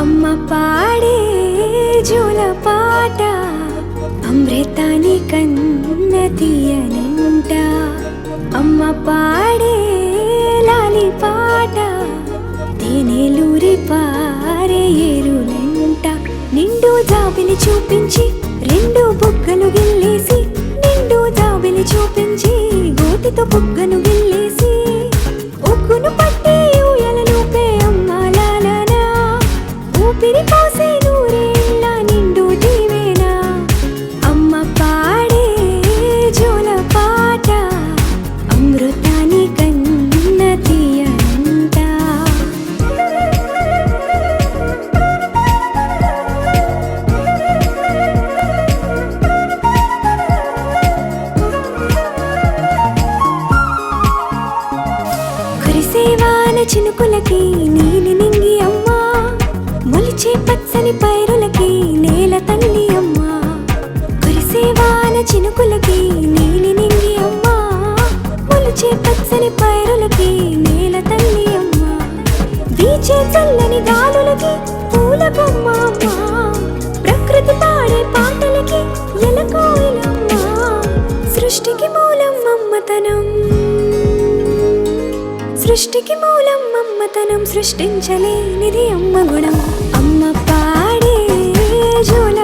అమ్మ పాడే జోల పాట అమృతాని కన్న తీయనంట. అమ్మ పాడే లాలి పాట తేనెలూరి పారే ఏరులంట. నిండు జాబిలి చూపించి రెండు బుగ్గలు గిల్లేసి, నిండు జాబిలి చూపించి గోటితో బుగ్గను గిల్లేసి, ఉగ్గును పట్టి ఊయలలోపే అమ్మ లాలనా, ఊపిరి పోసే నూరేళ్ళ నిండు దీవేనా. అమ్మ పాడే జోల పాట అమృతాని కన్న తీయనంట. కురిసేవాన చినుకులకి నీలి నింగి అమ్మ, మొలిచే పచ్చని పైరులకి నేల తల్లి అమ్మ. కురిసేవాన చినుకులకి నీలి నింగి అమ్మ, మొలిచే పచ్చని పైరులకి నేల తల్లి అమ్మ. వీచే చల్లని గాలులకి పూల బొమ్మ అమ్మ, ప్రకృతి పాడే పాటలకి ఎలకోయిలమ్మ. సృష్టికి మూలం అమ్మతనం, సృష్టికి మూలం అమ్మతనం, సృష్టించలేనిది అమ్మ గుణం. అమ్మ పాడే జోల